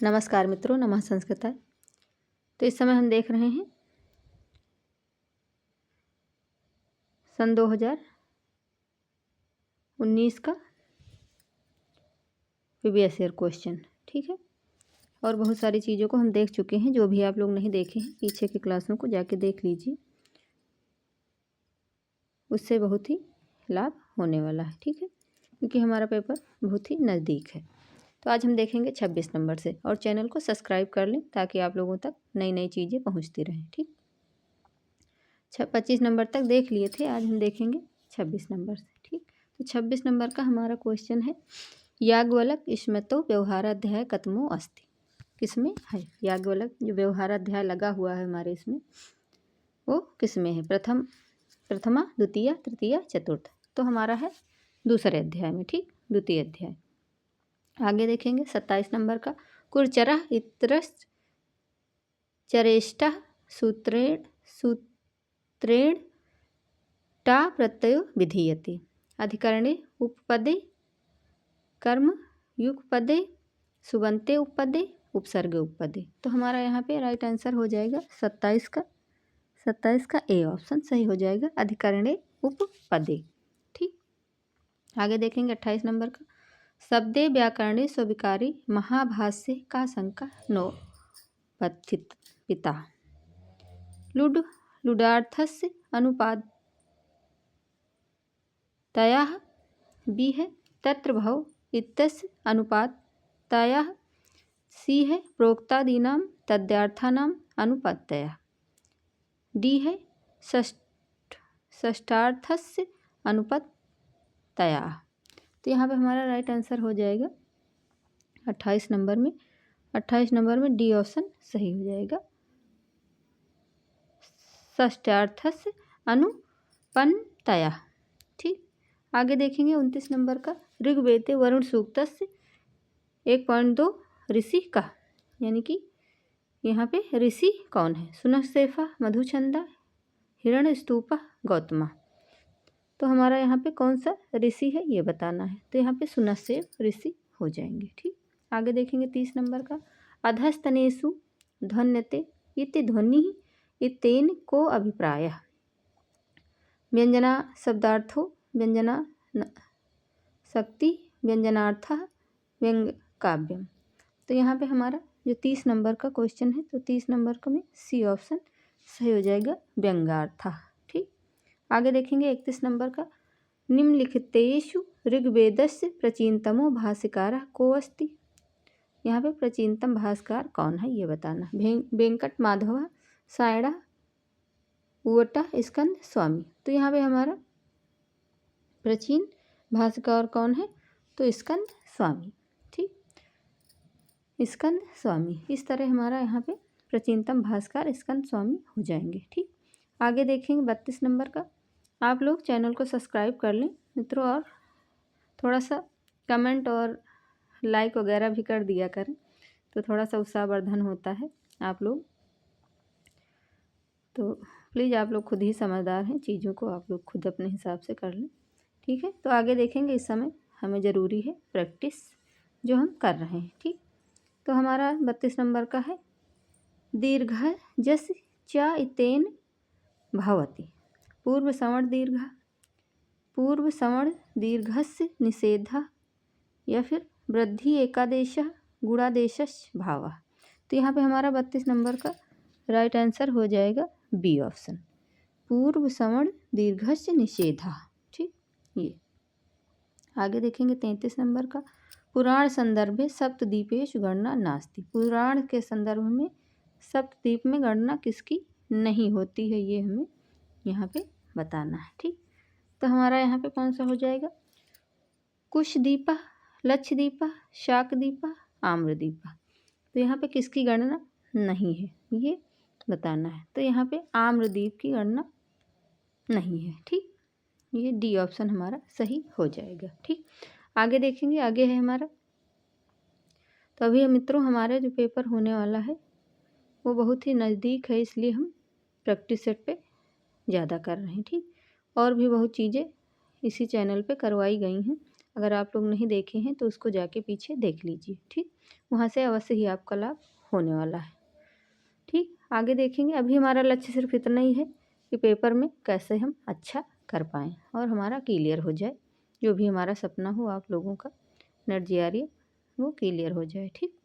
नमस्कार मित्रों, नमः संस्कृताय। तो इस समय हम देख रहे हैं सन 2019 का प्रीवियस ईयर क्वेश्चन। ठीक है, और बहुत सारी चीज़ों को हम देख चुके हैं। जो भी आप लोग नहीं देखे हैं, पीछे की क्लासों को जाके देख लीजिए, उससे बहुत ही लाभ होने वाला है। ठीक है, क्योंकि हमारा पेपर बहुत ही नज़दीक है। तो आज हम देखेंगे 26 नंबर से, और चैनल को सब्सक्राइब कर लें ताकि आप लोगों तक नई नई चीज़ें पहुंचती रहें। ठीक, 25 नंबर तक देख लिए थे, आज हम देखेंगे 26 नंबर से। ठीक, तो 26 नंबर का हमारा क्वेश्चन है, याज्ञवल्क्य स्मृतौ व्यवहाराध्याय कतमो अस्ति। किसमें है याज्ञवल्क्य? जो व्यवहाराध्याय लगा हुआ है हमारे इसमें, वो किसमें है? प्रथमा, द्वितीय, तृतीय, चतुर्थ। तो हमारा है दूसरे अध्याय में। ठीक, द्वितीय अध्याय। आगे देखेंगे 27 नंबर का, कुरचरः इतरश्च चरेष्टः सूत्रेण टा प्रत्ययो विधीयते। अधिकरणे उपपदे कर्म युगपदे सुबंते उपपदे उपसर्ग उपपदे। तो हमारा यहाँ पे राइट आंसर हो जाएगा 27 का ए ऑप्शन सही हो जाएगा, अधिकरणे उपपदे। ठीक, आगे देखेंगे 28 नंबर का, शब्दे व्याकरणे स्वीकारी महाभाष्य का शंका नो पथित पिता। लुडार्थस्य अनुपातयाः बी है तत्र भव इत्यस्य अनुपातयाः सी है प्रोक्तादीनां तद्यार्थानां अनुपातयाः डी है षष्ठार्थस्य अनुपातयाः। तो यहाँ पे हमारा राइट आंसर हो जाएगा 28 नंबर में। 28 नंबर में डी ऑप्शन सही हो जाएगा, षष्ठार्थस्य अनुपन्नतया। ठीक, आगे देखेंगे 29 नंबर का, ऋग्वेदे वरुण सूक्तस्य 1.2 ऋषि का, यानी कि यहाँ पे ऋषि कौन है? सुनसेफा, मधुचंदा, हिरण्यस्तूपा, गौतमा। तो हमारा यहाँ पे कौन सा ऋषि है ये बताना है। तो यहाँ पे सुनसेफ ऋषि हो जाएंगे। ठीक, आगे देखेंगे 30 नंबर का, अधस्तनेषु ध्वन्यते इति ध्वनि इतेन को अभिप्रायः। व्यंजना शब्दार्थो व्यंजना शक्ति व्यंजनार्थः व्यंग काव्यम। तो यहाँ पे हमारा जो 30 नंबर का क्वेश्चन है, तो 30 नंबर का में सी ऑप्शन सही हो जाएगा, व्यंग्यार्थः। ठीक, आगे देखेंगे 31 नंबर का, निम्नलिखितेषु ऋग्वेदस्य प्राचीनतमो भाष्यकारः को अस्ति। यहाँ पे प्राचीनतम भाष्यकार कौन है ये बताना। वेंकट माधव, सायणा, उवटा, स्कंद स्वामी। तो यहाँ पे हमारा प्राचीन भाष्यकार कौन है? तो स्कंद स्वामी। ठीक, स्कंद स्वामी। इस तरह हमारा यहाँ पे प्राचीनतम भाष्यकार स्कंद स्वामी हो जाएंगे। ठीक, आगे देखेंगे 32 नंबर का। आप लोग चैनल को सब्सक्राइब कर लें मित्रों, और थोड़ा सा कमेंट और लाइक वगैरह भी कर दिया करें, तो थोड़ा सा उत्साहवर्धन होता है आप लोग। तो प्लीज़ आप लोग खुद ही समझदार हैं, चीज़ों को आप लोग खुद अपने हिसाब से कर लें। ठीक है, तो आगे देखेंगे। इस समय हमें ज़रूरी है प्रैक्टिस जो हम कर रहे हैं। ठीक, तो हमारा 32 नंबर का है, दीर्घ जस च इतेन भवति। पूर्व सवर्ण दीर्घस्य निषेधः, या फिर वृद्धि एकादेशः गुणादेशस्य भावः। तो यहाँ पे हमारा 32 नंबर का राइट आंसर हो जाएगा बी ऑप्शन, पूर्व सवर्ण दीर्घस्य निषेधः। ठीक, ये आगे देखेंगे 33 नंबर का, पुराण संदर्भे सप्तद्वीपेषु गणना नास्ति। पुराण के संदर्भ में सप्तद्वीप में गणना किसकी नहीं होती है, ये हमें यहाँ पे बताना है। ठीक, तो हमारा यहाँ पे कौन सा हो जाएगा? कुशदीपा, लक्षद्वीपा, शाकद्वीपा, आम्रद्वीपा। तो यहाँ पे किसकी गणना नहीं है ये बताना है। तो यहाँ पे आम्रद्वीप की गणना नहीं है। ठीक, ये डी ऑप्शन हमारा सही हो जाएगा। ठीक, आगे देखेंगे। आगे है हमारा, तो अभी मित्रों हमारे जो पेपर होने वाला है वो बहुत ही नज़दीक है, इसलिए हम प्रैक्टिस सेट पे ज़्यादा कर रहे हैं। ठीक, और भी बहुत चीज़ें इसी चैनल पे करवाई गई हैं, अगर आप लोग नहीं देखे हैं तो उसको जाके पीछे देख लीजिए, ठीक। वहाँ से अवश्य ही आपका लाभ होने वाला है, ठीक। आगे देखेंगे। अभी हमारा लक्ष्य सिर्फ इतना ही है कि पेपर में कैसे हम अच्छा कर पाएँ और हमारा क्लियर हो जाए, जो भी हमारा सपना हो आप लोगों का नेट जीआरई वो क्लियर हो जाए, ठीक।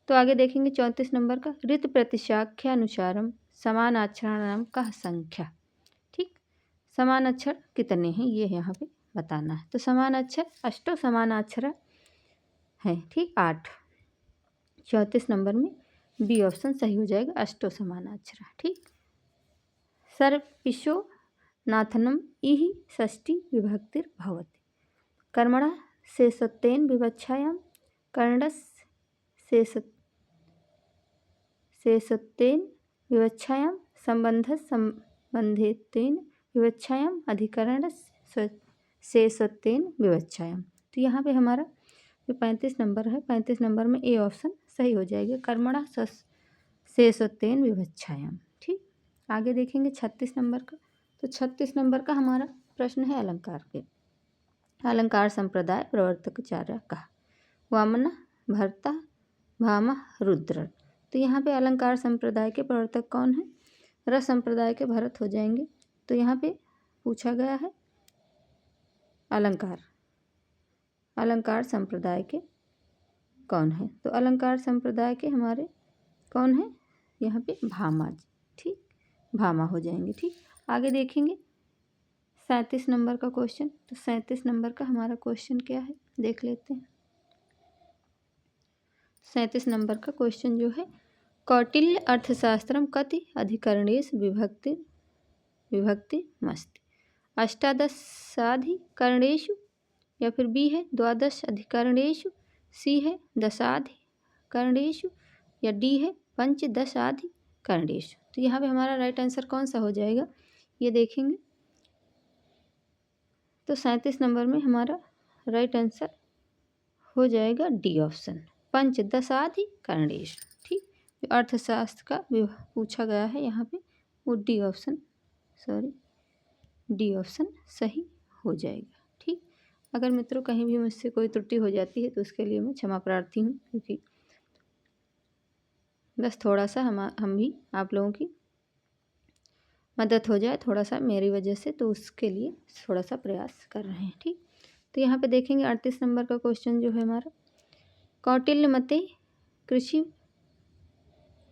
तो आगे देखेंगे 34 नंबर का, ऋत प्रतिशाख्यानुसारम समान अक्षराणाम का संख्या, ठीक। समान अक्षर कितने हैं ये यहाँ पे बताना है। तो समान अक्षर अष्टो समानाक्षरा है, ठीक, 8। 34 नंबर में बी ऑप्शन सही हो जाएगा, अष्टो समानाक्षरा, ठीक। सर्पिशो नाथनम इहि षष्ठी विभक्तिर भवति कर्मणः शेषत्वेन विवक्षायां कर्णस्य शेषत्वेन विवक्षायां संबंधत्वेन विवक्षायां अधिकरणस्य शेषत्वेन विवक्षायां। तो यहाँ पे हमारा जो 35 नंबर है, 35 नंबर में ए ऑप्शन सही हो जाएगा, कर्मणः शेषत्वेन विवक्षायां, ठीक। आगे देखेंगे 36 नंबर का। तो 36 नंबर का हमारा प्रश्न है अलंकार के, अलंकार संप्रदाय प्रवर्तकाचार्य का, वामन भर्ता भामा रुद्र। तो यहाँ पे अलंकार संप्रदाय के प्रवर्तक कौन है? रस संप्रदाय के भरत हो जाएंगे। तो यहाँ पे पूछा गया है अलंकार संप्रदाय के कौन है? तो अलंकार संप्रदाय के हमारे कौन है यहाँ पे? भामा जी, ठीक, भामा हो जाएंगे, ठीक। आगे देखेंगे 37 नंबर का क्वेश्चन। तो 37 नंबर का हमारा क्वेश्चन क्या है देख लेते हैं। 37 नंबर का क्वेश्चन जो है, कौटिल्य अर्थशास्त्रम कति अधिकरणेषु विभक्तिमस्ति? अष्टादशाधिकरणेषु, या फिर बी है द्वादश अधिकरणेषु, सी है दशाधिकरणेषु, या डी है पंचदशाधिकरणेषु। तो यहाँ पे हमारा राइट आंसर कौन सा हो जाएगा ये देखेंगे। तो 37 नंबर में हमारा राइट आंसर हो जाएगा डी ऑप्शन, पंचदशाधिकरणेषु, ठीक। जो अर्थशास्त्र का पूछा गया है यहाँ पे वो डी ऑप्शन सही हो जाएगा, ठीक। अगर मित्रों कहीं भी मुझसे कोई त्रुटि हो जाती है तो उसके लिए मैं क्षमा प्रार्थी हूँ, क्योंकि बस थोड़ा सा हम भी आप लोगों की मदद हो जाए थोड़ा सा मेरी वजह से, तो उसके लिए थोड़ा सा प्रयास कर रहे हैं, ठीक। तो यहाँ पे देखेंगे 38 नंबर का क्वेश्चन जो है हमारा, कौटिल्य मते कृषि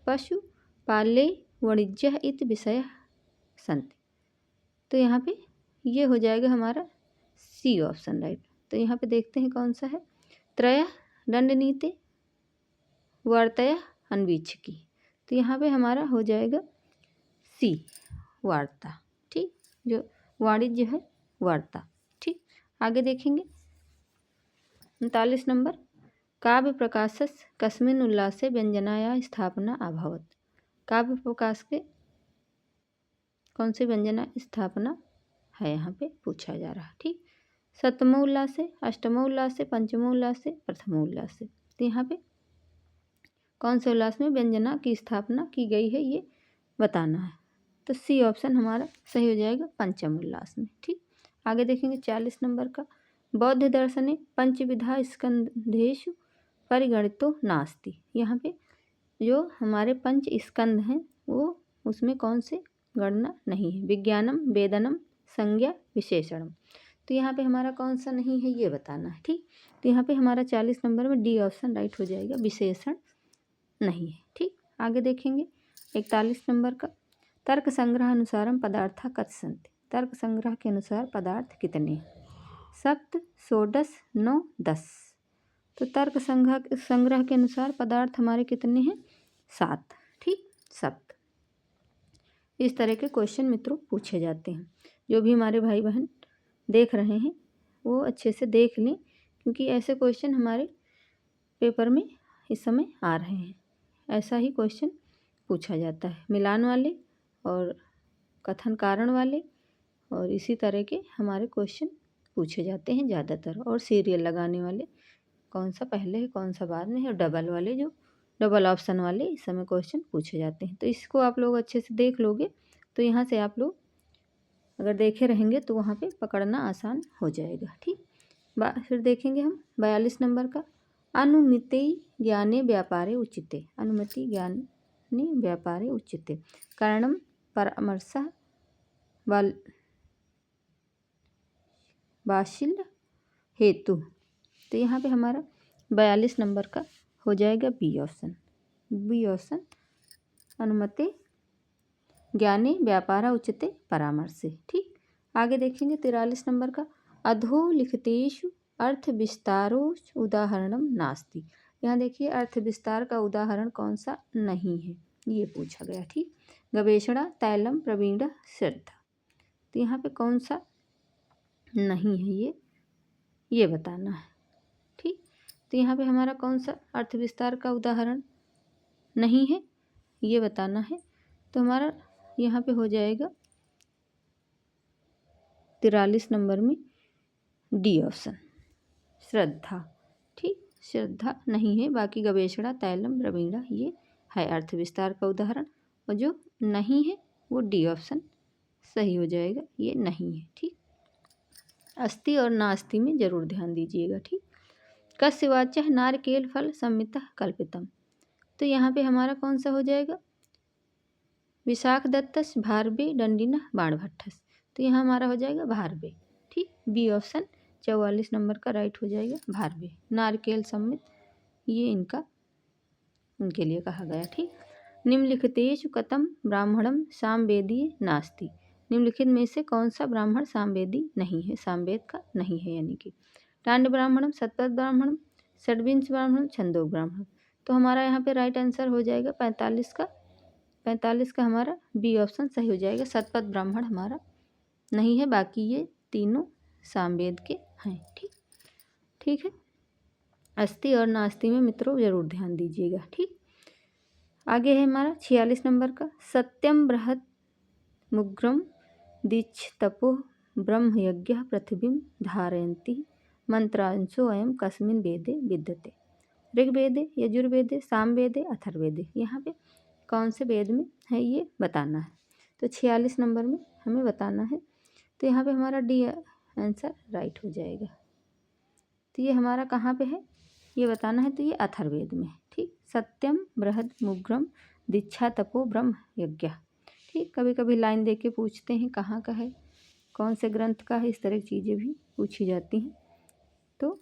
पशु पाल्य वाणिज्य इति विषय सन्ति। तो यहाँ पे ये हो जाएगा हमारा सी ऑप्शन, राइट। तो यहाँ पे देखते हैं कौन सा है, त्रय दंडनीति वार्तया अन्वीक्षकी। तो यहाँ पे हमारा हो जाएगा सी वार्ता, ठीक, जो वाणिज्य है वार्ता, ठीक। आगे देखेंगे 39 नंबर, काव्य प्रकाशस्य कस्मिन् उल्लासे व्यंजनाया स्थापना अभवत्। काव्य प्रकाश के कौन सी व्यंजना स्थापना है यहाँ पे पूछा जा रहा है, ठीक। सप्तमो उल्लासे, अष्टमो उल्लासे, पंचमो उल्लासे, प्रथमो उल्लासे। तो यहाँ पे कौन से उल्लास में व्यंजना की स्थापना की गई है ये बताना है। तो सी ऑप्शन हमारा सही हो जाएगा, पंचम उल्लास में, ठीक। आगे देखेंगे 40 नंबर का, बौद्ध दर्शने पंचविधा स्कंधेषु परिगणितो नास्ति। यहाँ पे जो हमारे पंच स्कंध हैं वो उसमें कौन से गणना नहीं है, विज्ञानम, वेदनम, संज्ञा, विशेषणम। तो यहाँ पे हमारा कौन सा नहीं है ये बताना है, ठीक। तो यहाँ पे हमारा 40 नंबर में डी ऑप्शन राइट हो जाएगा, विशेषण नहीं है, ठीक। आगे देखेंगे 41 नंबर का, तर्क संग्रह अनुसारम पदार्थ कति सन्ति। तर्क संग्रह के अनुसार पदार्थ कितने? सप्त, षोडश, 9, 10। तो तर्क संग्रह के अनुसार पदार्थ हमारे कितने हैं? 7, ठीक, सप्त। इस तरह के क्वेश्चन मित्रों पूछे जाते हैं। जो भी हमारे भाई बहन देख रहे हैं वो अच्छे से देख लें, क्योंकि ऐसे क्वेश्चन हमारे पेपर में इस समय आ रहे हैं। ऐसा ही क्वेश्चन पूछा जाता है, मिलान वाले और कथन कारण वाले, और इसी तरह के हमारे क्वेश्चन पूछे जाते हैं ज़्यादातर। और सीरियल लगाने वाले, कौन सा पहले है कौन सा बाद में है, और डबल वाले, जो डबल ऑप्शन वाले इस समय क्वेश्चन पूछे जाते हैं। तो इसको आप लोग अच्छे से देख लोगे तो यहाँ से आप लोग अगर देखे रहेंगे तो वहाँ पे पकड़ना आसान हो जाएगा, ठीक। फिर देखेंगे हम 42 नंबर का, अनुमिति ज्ञाने व्यापारे उचिते। अनुमति ज्ञाने व्यापारे उचिते कारणम परामर्शः वाशिल्य हेतु। तो यहाँ पे हमारा 42 नंबर का हो जाएगा बी ऑप्शन। बी ऑप्शन अनुमति ज्ञाने व्यापारा उचिते परामर्शे। ठीक, आगे देखेंगे 43 नंबर का, अधोलिखितेषु अर्थ विस्तारो उदाहरणम नास्ति। यहाँ देखिए अर्थ विस्तार का उदाहरण कौन सा नहीं है, ये पूछा गया। ठीक, गवेषणा तैलम प्रवीण श्रद्धा। तो यहाँ पे कौन सा नहीं है ये बताना है। ठीक, तो यहाँ पे हमारा कौन सा अर्थ विस्तार का उदाहरण नहीं है ये बताना है। तो हमारा यहाँ पे हो जाएगा 43 नंबर में डी ऑप्शन, श्रद्धा। ठीक, श्रद्धा नहीं है, बाकी गवेषणा तैलम प्रवीणा ये है अर्थ विस्तार का उदाहरण, और जो नहीं है वो डी ऑप्शन सही हो जाएगा, ये नहीं है। ठीक, अस्ति और नास्ति में जरूर ध्यान दीजिएगा। ठीक, कस्य वाच्यः नारिकेल फल संमितः कल्पितम। तो यहाँ पे हमारा कौन सा हो जाएगा, विशाख दत्तस भारबे दंडिनः बाणभट्टस। तो यहाँ हमारा हो जाएगा भारबे। ठीक, बी ऑप्शन 44 नंबर का राइट हो जाएगा भारबे। नारिकेल सम्मित ये इनके लिए कहा गया। ठीक, निम्नलिखितेषु कथम ब्राह्मणम सामवेदीय नास्ति। निम्नलिखित में से कौन सा ब्राह्मण सामवेदी नहीं है, सामवेद का नहीं है, यानी कि टांड ब्राह्मणम, शतपथ ब्राह्मणम, षड्विंश ब्राह्मणम, छंदोग ब्राह्मणम। तो हमारा यहाँ पे राइट आंसर हो जाएगा 45 का हमारा बी ऑप्शन सही हो जाएगा। शतपथ ब्राह्मण हमारा नहीं है, बाकी ये तीनों सामवेद के हैं। ठीक है, अस्ति और नास्ति में मित्रों जरूर ध्यान दीजिएगा। ठीक, आगे है हमारा 46 नंबर का, सत्यम बृहद मुग्रम दीक्ष तपो ब्रह्म यज्ञ पृथ्वीं धारयन्ति मंत्रांशो अयम कस्मिन् वेदे विद्यते। ऋग्वेदे, यजुर्वेदे, सामवेदे, अथर्ववेदे। यहाँ पे कौन से वेद में है ये बताना है। तो 46 नंबर में हमें बताना है। तो यहाँ पे हमारा डी आंसर राइट हो जाएगा। तो ये हमारा कहाँ पे है ये बताना है। तो ये अथर्ववेद में है। ठीक, सत्यम बृहद मुग्रम दीक्षा तपो ब्रह्म यज्ञ। ठीक, कभी कभी लाइन दे के पूछते हैं कहाँ का है, कौन से ग्रंथ का है, इस तरह की चीज़ें भी पूछी जाती हैं। तो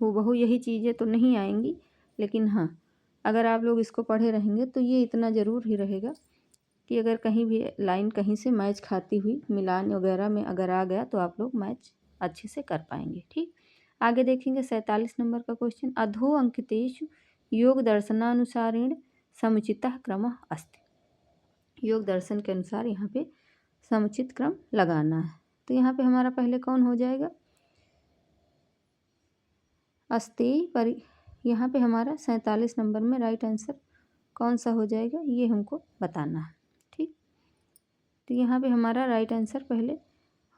हूबहू यही चीज़ें तो नहीं आएंगी, लेकिन हाँ अगर आप लोग इसको पढ़े रहेंगे तो ये इतना ज़रूर ही रहेगा कि अगर कहीं भी लाइन कहीं से मैच खाती हुई मिलान वगैरह में अगर आ गया तो आप लोग मैच अच्छे से कर पाएंगे। ठीक, आगे देखेंगे 47 नंबर का क्वेश्चन, अधो अंकितेषु योग दर्शनानुसारेण समुचितः क्रमः अस्ति। योग दर्शन के अनुसार यहाँ पे समुचित क्रम लगाना है। तो यहाँ पे हमारा पहले कौन हो जाएगा, अस्तेय पर। यहाँ पे हमारा 47 नंबर में राइट आंसर कौन सा हो जाएगा ये हमको बताना है। ठीक, तो यहाँ पे हमारा राइट आंसर पहले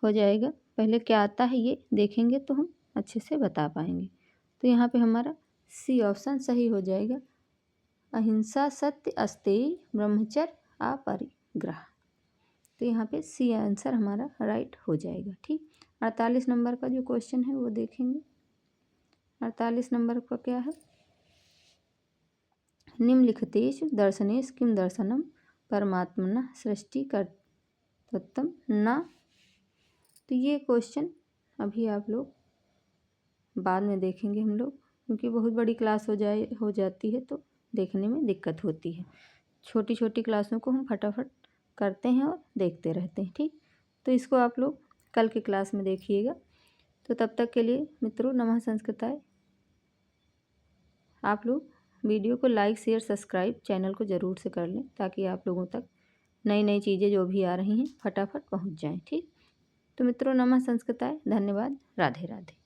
हो जाएगा, पहले क्या आता है ये देखेंगे तो हम अच्छे से बता पाएंगे। तो यहाँ पे हमारा सी ऑप्शन सही हो जाएगा, अहिंसा सत्य अस्तेय ब्रह्मचर्य अपरिग्रह। तो यहाँ पे सी आंसर हमारा राइट हो जाएगा। ठीक, 48 नंबर का जो क्वेश्चन है वो देखेंगे। 48 नंबर का क्या है, निम्नलिखितेषु दर्शनेषु किम दर्शनम परमात्मनः सृष्टिकर्तृत्वं न। तो ये क्वेश्चन अभी आप लोग बाद में देखेंगे हम लोग, क्योंकि बहुत बड़ी क्लास हो जाती है तो देखने में दिक्कत होती है। छोटी छोटी क्लासों को हम फटाफट करते हैं और देखते रहते हैं। ठीक, तो इसको आप लोग कल की क्लास में देखिएगा। तो तब तक के लिए मित्रों नमः संस्कृताय। आप लोग वीडियो को लाइक शेयर सब्सक्राइब चैनल को ज़रूर से कर लें, ताकि आप लोगों तक नई नई चीज़ें जो भी आ रही हैं फटाफट पहुंच जाएं। ठीक, तो मित्रों नमः संस्कृताय, धन्यवाद, राधे राधे।